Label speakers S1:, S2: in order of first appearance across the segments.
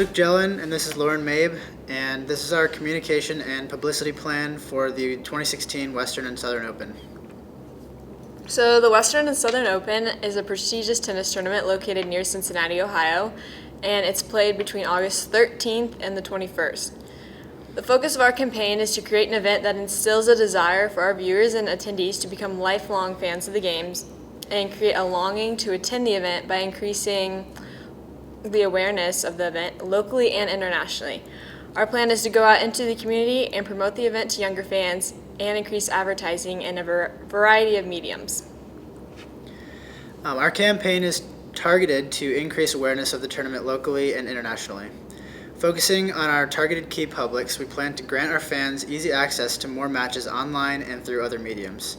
S1: Luke Jelen, and this is Lauren Mabe, and this is our communication and publicity plan for the 2016 Western and Southern Open.
S2: So the Western and Southern Open is a prestigious tennis tournament located near Cincinnati, Ohio, and it's played between August 13th and the 21st. The focus of our campaign is to create an event that instills a desire for our viewers and attendees to become lifelong fans of the games and create a longing to attend the event by increasing the awareness of the event locally and internationally. Our plan is to go out into the community and promote the event to younger fans and increase advertising in a variety of mediums.
S1: Our campaign is targeted to increase awareness of the tournament locally and internationally. Focusing on our targeted key publics, we plan to grant our fans easy access to more matches online and through other mediums.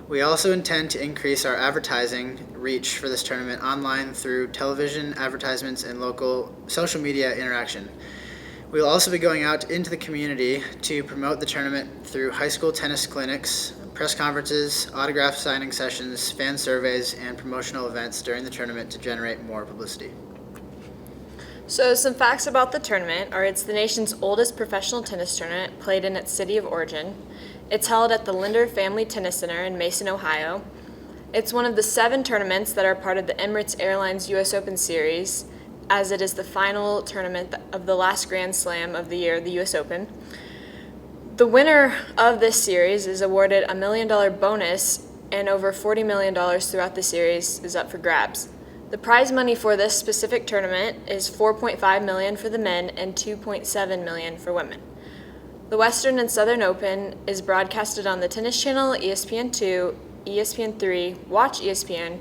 S1: We also intend to increase our advertising reach for this tournament online through television, advertisements, and local social media interaction. We will also be going out into the community to promote the tournament through high school tennis clinics, press conferences, autograph signing sessions, fan surveys, and promotional events during the tournament to generate more publicity.
S2: So some facts about the tournament are it's the nation's oldest professional tennis tournament played in its city of origin. It's held at the Linder Family Tennis Center in Mason, Ohio. It's one of the 7 tournaments that are part of the Emirates Airlines U.S. Open Series, as it is the final tournament of the last Grand Slam of the year, the U.S. Open. The winner of this series is awarded a $1 million bonus, and over $40 million throughout the series is up for grabs. The prize money for this specific tournament is $4.5 million for the men and $2.7 million for women. The Western and Southern Open is broadcasted on the Tennis Channel, ESPN2, ESPN3, Watch ESPN,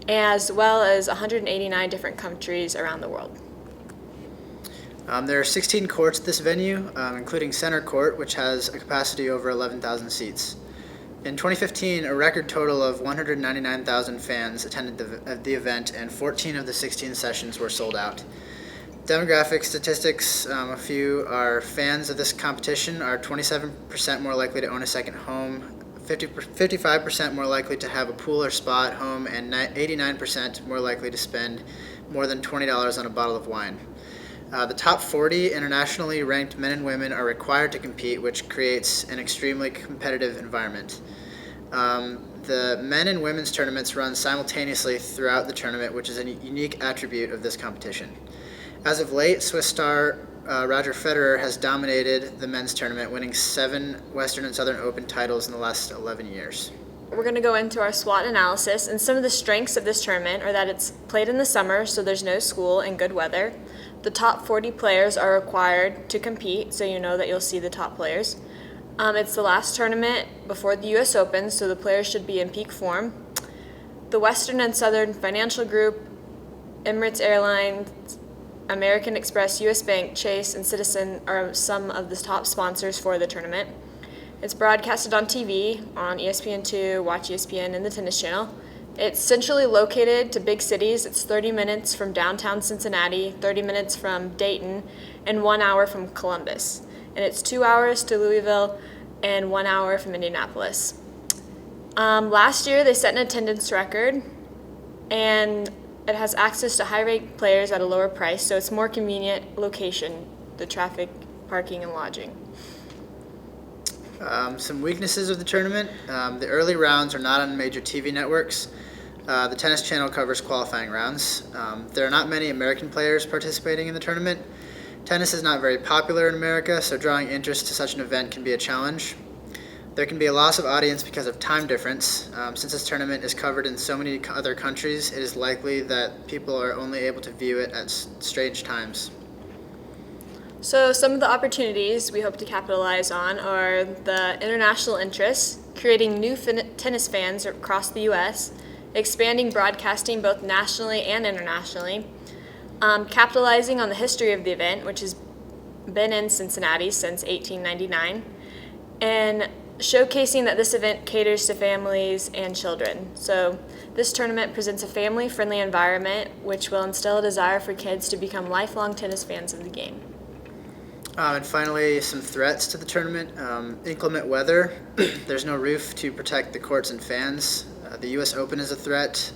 S2: as well as 189 different countries around the world.
S1: There are 16 courts at this venue, including Center Court, which has a capacity over 11,000 seats. In 2015, a record total of 199,000 fans attended the event, and 14 of the 16 sessions were sold out. Demographic statistics, a few are fans of this competition are 27% more likely to own a second home, 55% more likely to have a pool or spa at home, and 89% more likely to spend more than $20 on a bottle of wine. The top 40 internationally ranked men and women are required to compete, which creates an extremely competitive environment. The men and women's tournaments run simultaneously throughout the tournament, which is a unique attribute of this competition. As of late, Swiss star Roger Federer has dominated the men's tournament, winning 7 Western and Southern Open titles in the last 11 years.
S2: We're going to go into our SWOT analysis, and some of the strengths of this tournament are that it's played in the summer, so there's no school and good weather. The top 40 players are required to compete, so you know that you'll see the top players. It's the last tournament before the U.S. Open, so the players should be in peak form. The Western and Southern Financial Group, Emirates Airlines, American Express, U.S. Bank, Chase, and Citizen are some of the top sponsors for the tournament. It's broadcasted on TV, on ESPN2, Watch ESPN, and the Tennis Channel. It's centrally located to big cities. It's 30 minutes from downtown Cincinnati, 30 minutes from Dayton, and 1 hour from Columbus. And it's 2 hours to Louisville and 1 hour from Indianapolis. Last year, they set an attendance record, and it has access to high-ranked players at a lower price, so it's more convenient location, the traffic, parking, and lodging.
S1: Some weaknesses of the tournament. The early rounds are not on major TV networks. The Tennis Channel covers qualifying rounds. There are not many American players participating in the tournament. Tennis is not very popular in America, so drawing interest to such an event can be a challenge. There can be a loss of audience because of time difference. Since this tournament is covered in so many other countries, it is likely that people are only able to view it at strange times.
S2: So some of the opportunities we hope to capitalize on are the international interests, creating new tennis fans across the U.S., expanding broadcasting both nationally and internationally, capitalizing on the history of the event, which has been in Cincinnati since 1899, and showcasing that this event caters to families and children. So this tournament presents a family-friendly environment which will instill a desire for kids to become lifelong tennis fans of the game.
S1: And finally, some threats to the tournament. Inclement weather. There's no roof to protect the courts and fans. The U.S. Open is a threat.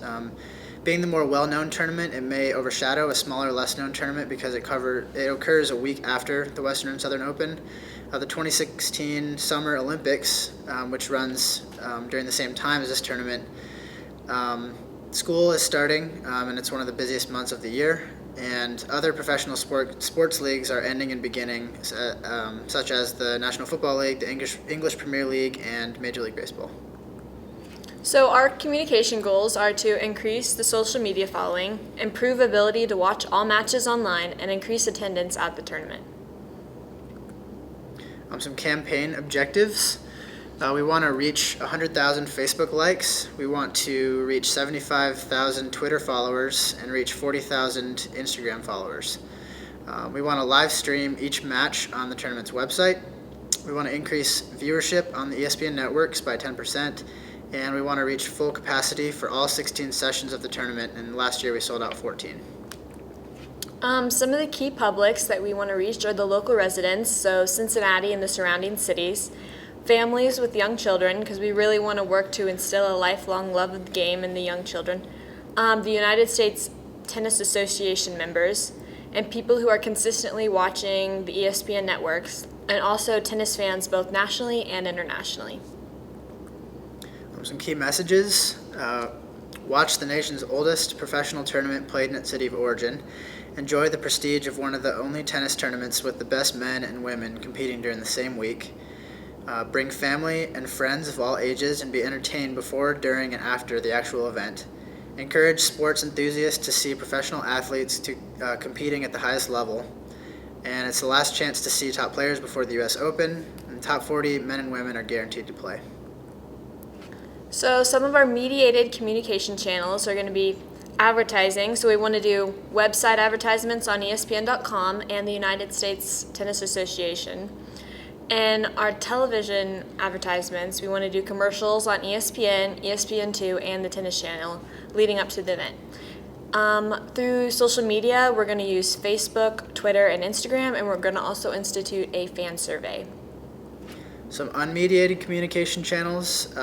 S1: Being the more well-known tournament, it may overshadow a smaller, less-known tournament because it occurs a week after the Western and Southern Open. The 2016 Summer Olympics, which runs during the same time as this tournament, school is starting, and it's one of the busiest months of the year. And other professional sports leagues are ending and beginning, such as the National Football League, the English Premier League, and Major League Baseball.
S2: So our communication goals are to increase the social media following, improve ability to watch all matches online, and increase attendance at the tournament.
S1: Some campaign objectives. We want to reach 100,000 Facebook likes. We want to reach 75,000 Twitter followers and reach 40,000 Instagram followers. We want to live stream each match on the tournament's website. We want to increase viewership on the ESPN networks by 10%. And we want to reach full capacity for all 16 sessions of the tournament, and last year we sold out 14.
S2: Some of the key publics that we want to reach are the local residents, so Cincinnati and the surrounding cities, families with young children, because we really want to work to instill a lifelong love of the game in the young children, the United States Tennis Association members, and people who are consistently watching the ESPN networks, and also tennis fans both nationally and internationally.
S1: Some key messages. Watch the nation's oldest professional tournament played in its city of origin. Enjoy the prestige of one of the only tennis tournaments with the best men and women competing during the same week. Bring family and friends of all ages and be entertained before, during, and after the actual event. Encourage sports enthusiasts to see professional athletes competing at the highest level. And it's the last chance to see top players before the U.S. Open. And top 40 men and women are guaranteed to play.
S2: So some of our mediated communication channels are going to be advertising. So we want to do website advertisements on ESPN.com and the United States Tennis Association. And our television advertisements, we want to do commercials on ESPN, ESPN2, and the Tennis Channel leading up to the event. Through social media, we're going to use Facebook, Twitter, and Instagram, and we're going to also institute a fan survey.
S1: Some unmediated communication channels,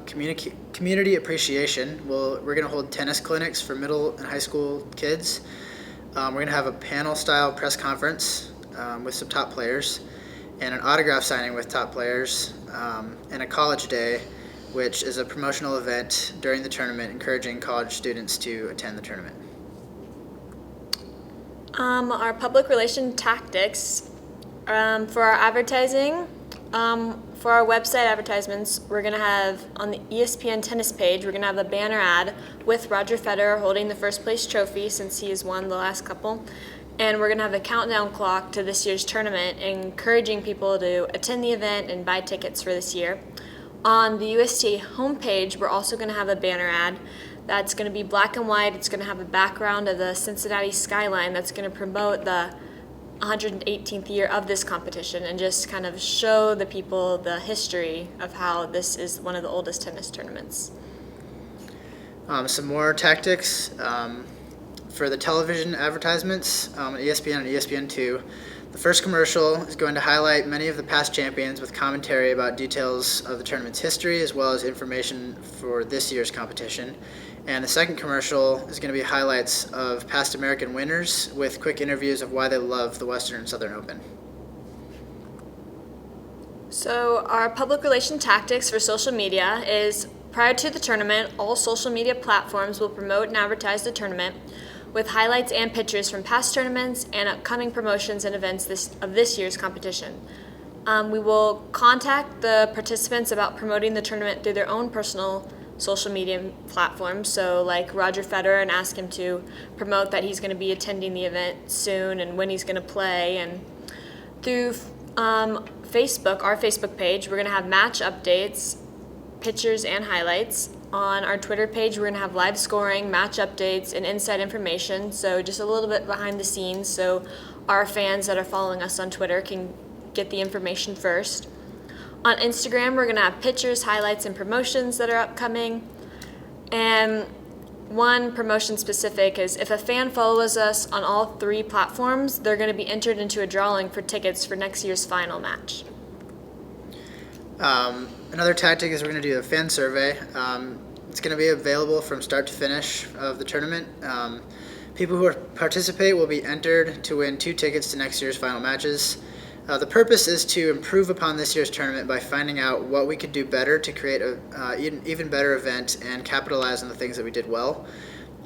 S1: community appreciation. We're going to hold tennis clinics for middle and high school kids. We're going to have a panel-style press conference with some top players, and an autograph signing with top players, and a college day, which is a promotional event during the tournament encouraging college students to attend the tournament.
S2: Our public relation tactics for our advertising. For our website advertisements, we're going to have on the ESPN tennis page, we're going to have a banner ad with Roger Federer holding the first place trophy since he has won the last couple. And we're going to have a countdown clock to this year's tournament, encouraging people to attend the event and buy tickets for this year. On the USTA homepage, we're also going to have a banner ad that's going to be black and white. It's going to have a background of the Cincinnati skyline that's going to promote the 118th year of this competition and just kind of show the people the history of how this is one of the oldest tennis tournaments.
S1: Some more tactics for the television advertisements on ESPN and ESPN2. The first commercial is going to highlight many of the past champions with commentary about details of the tournament's history as well as information for this year's competition. And the second commercial is going to be highlights of past American winners with quick interviews of why they love the Western and Southern Open.
S2: So our public relation tactics for social media is prior to the tournament, all social media platforms will promote and advertise the tournament with highlights and pictures from past tournaments and upcoming promotions and events of this year's competition. We will contact the participants about promoting the tournament through their own personal social media platforms, so like Roger Federer, and ask him to promote that he's going to be attending the event soon and when he's going to play. And through Facebook, our Facebook page, we're going to have match updates, pictures, and highlights. On our Twitter page, we're going to have live scoring, match updates, and inside information, so just a little bit behind the scenes so our fans that are following us on Twitter can get the information first. On Instagram, we're going to have pictures, highlights, and promotions that are upcoming. And one promotion specific is if a fan follows us on all three platforms, they're going to be entered into a drawing for tickets for next year's final match.
S1: Another tactic is we're going to do a fan survey. It's going to be available from start to finish of the tournament. People who participate will be entered to win 2 tickets to next year's final matches. The purpose is to improve upon this year's tournament by finding out what we could do better to create an even better event and capitalize on the things that we did well.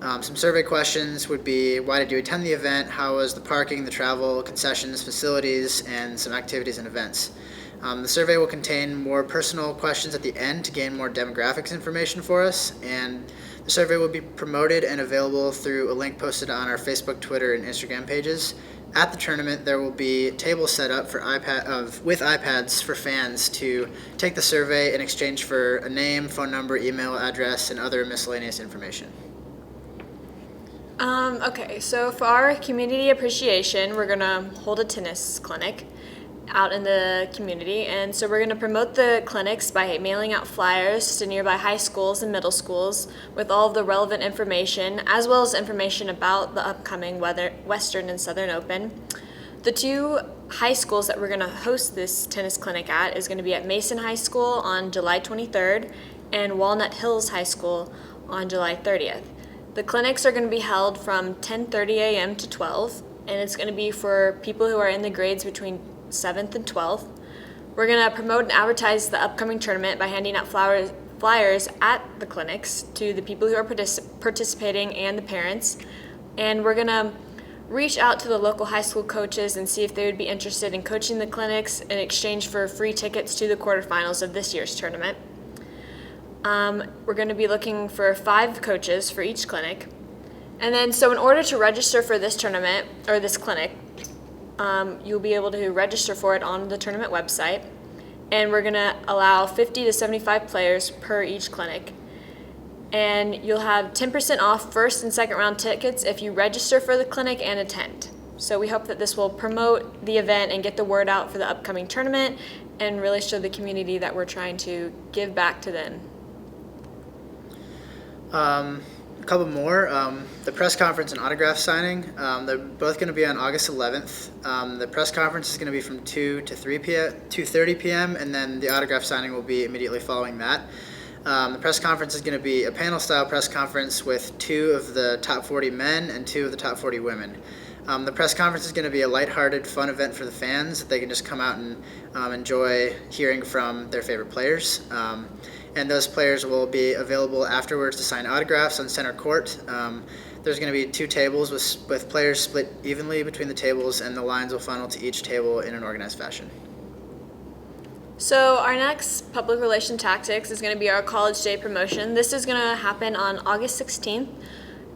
S1: Some survey questions would be: why did you attend the event? How was the parking, the travel, concessions, facilities, and some activities and events? The survey will contain more personal questions at the end to gain more demographics information for us, and the survey will be promoted and available through a link posted on our Facebook, Twitter, and Instagram pages. At the tournament, there will be tables set up with iPads for fans to take the survey in exchange for a name, phone number, email address, and other miscellaneous information.
S2: Okay, so for our community appreciation, we're going to hold a tennis clinic out in the community. And so we're going to promote the clinics by mailing out flyers to nearby high schools and middle schools with all of the relevant information, as well as information about the upcoming Western and Southern Open. The 2 high schools that we're going to host this tennis clinic at is going to be at Mason High School on July 23rd and Walnut Hills High School on July 30th. The clinics are going to be held from 10:30 a.m. to 12, and it's going to be for people who are in the grades between 7th and 12th. We're going to promote and advertise the upcoming tournament by handing out flyers at the clinics to the people who are participating and the parents. And we're going to reach out to the local high school coaches and see if they would be interested in coaching the clinics in exchange for free tickets to the quarterfinals of this year's tournament. We're going to be looking for 5 coaches for each clinic. And then, so in order to register for this tournament, or this clinic, you'll be able to register for it on the tournament website. And we're going to allow 50 to 75 players per each clinic. And you'll have 10% off first and second round tickets if you register for the clinic and attend. So we hope that this will promote the event and get the word out for the upcoming tournament and really show the community that we're trying to give back to them.
S1: A couple more. The press conference and autograph signing. They're both going to be on August 11th. The press conference is going to be from 2 to 2:30 p.m. and then the autograph signing will be immediately following that. The press conference is going to be a panel-style press conference with 2 of the top 40 men and 2 of the top 40 women. The press conference is going to be a lighthearted, fun event for the fans. They can just come out and enjoy hearing from their favorite players. And those players will be available afterwards to sign autographs on center court. There's going to be 2 tables with players split evenly between the tables, and the lines will funnel to each table in an organized fashion.
S2: So our next public relation tactics is going to be our College Day promotion. This is going to happen on August 16th,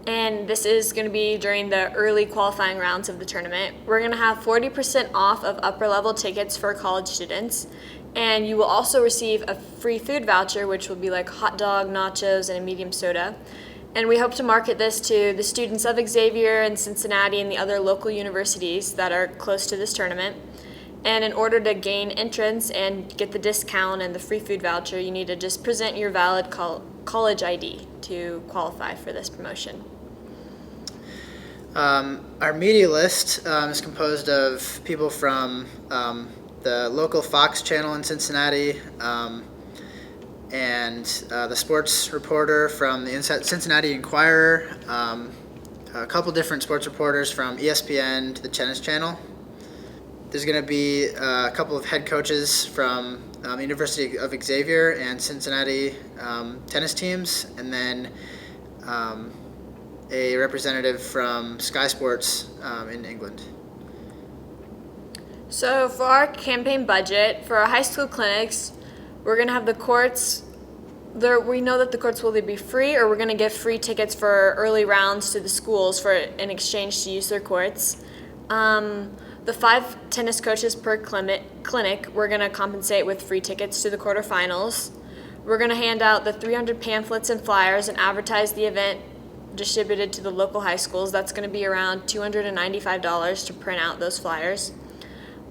S2: and this is going to be during the early qualifying rounds of the tournament. We're going to have 40% off of upper level tickets for college students, and you will also receive a free food voucher, which will be like hot dog, nachos, and a medium soda. And we hope to market this to the students of Xavier and Cincinnati and the other local universities that are close to this tournament. And in order to gain entrance and get the discount and the free food voucher, you need to just present your valid college ID to qualify for this promotion.
S1: Our media list is composed of people from the local Fox channel in Cincinnati, and the sports reporter from the Cincinnati Enquirer, a couple different sports reporters from ESPN to the Tennis Channel. There's going to be a couple of head coaches from University of Xavier and Cincinnati tennis teams, and then a representative from Sky Sports in England.
S2: So for our campaign budget, for our high school clinics, we're going to have the courts. We know that the courts will either be free, or we're going to give free tickets for early rounds to the schools in exchange to use their courts. The 5 tennis coaches per clinic, we're going to compensate with free tickets to the quarterfinals. We're going to hand out the 300 pamphlets and flyers and advertise the event distributed to the local high schools. That's going to be around $295 to print out those flyers.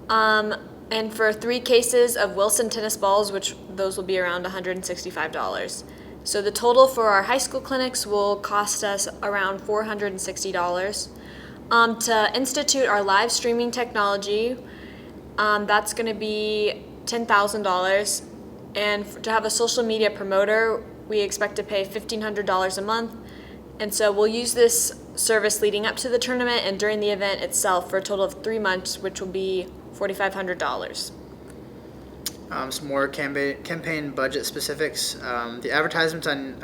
S2: And for 3 cases of Wilson tennis balls, which those will be around $165. So the total for our high school clinics will cost us around $460. To institute our live streaming technology, that's going to be $10,000. And to have a social media promoter, we expect to pay $1,500 a month. And so we'll use this service leading up to the tournament and during the event itself for a total of 3 months, which will be $4,500.
S1: Some more campaign budget specifics. The advertisements on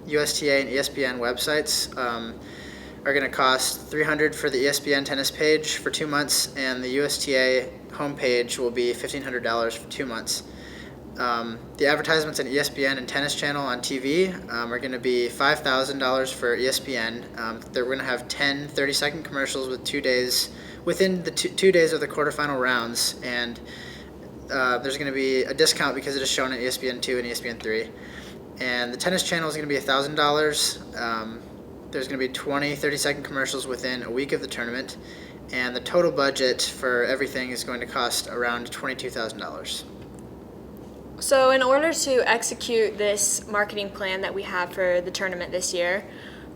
S1: USTA and ESPN websites are going to cost $300 for the ESPN tennis page for 2 months, and the USTA homepage will be $1,500 for 2 months. The advertisements on ESPN and Tennis Channel on TV are going to be $5,000 for ESPN. They're going to have 10 30-second commercials within the 2 days of the quarterfinal rounds, and there's going to be a discount because it is shown on ESPN2 and ESPN3. And the Tennis Channel is going to be $1,000. There's going to be 20 30-second commercials within a week of the tournament, and the total budget for everything is going to cost around $22,000.
S2: So in order to execute this marketing plan that we have for the tournament this year,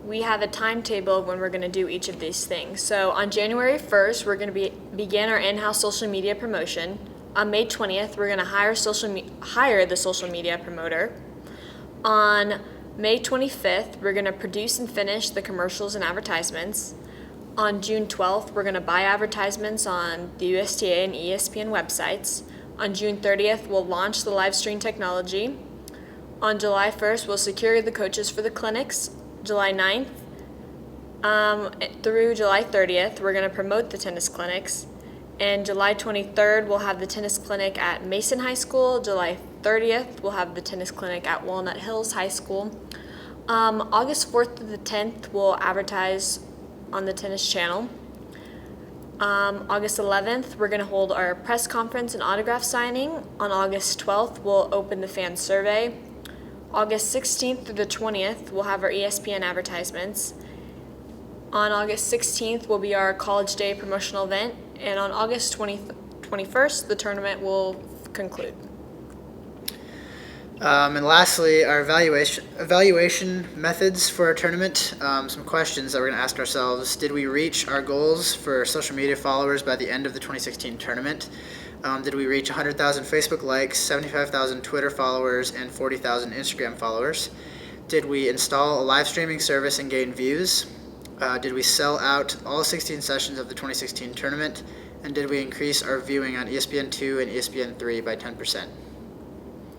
S2: we have a timetable of when we're going to do each of these things. So on January 1st, we're going to begin our in-house social media promotion. On May 20th, we're going to hire the social media promoter. On May 25th, we're going to produce and finish the commercials and advertisements. On June 12th, we're going to buy advertisements on the USTA and ESPN websites. On June 30th, we'll launch the live stream technology. On July 1st, we'll secure the coaches for the clinics. July 9th through July 30th, we're going to promote the tennis clinics. And July 23rd, we'll have the tennis clinic at Mason High School. July 30th, we'll have the tennis clinic at Walnut Hills High School. August 4th to the 10th, we'll advertise on the Tennis Channel. August 11th, we're going to hold our press conference and autograph signing. On August 12th, we'll open the fan survey. August 16th through the 20th, we'll have our ESPN advertisements. On August 16th will be our College Day promotional event, and on August 21st, the tournament will conclude.
S1: And lastly, our evaluation methods for our tournament. Some questions that we're going to ask ourselves. Did we reach our goals for social media followers by the end of the 2016 tournament? Did we reach 100,000 Facebook likes, 75,000 Twitter followers, and 40,000 Instagram followers? Did we install a live streaming service and gain views? Did we sell out all 16 sessions of the 2016 tournament? And did we increase our viewing on ESPN2 and ESPN3 by 10%?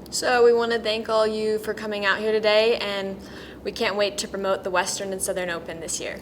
S2: So we want to thank all you for coming out here today, and we can't wait to promote the Western and Southern Open this year.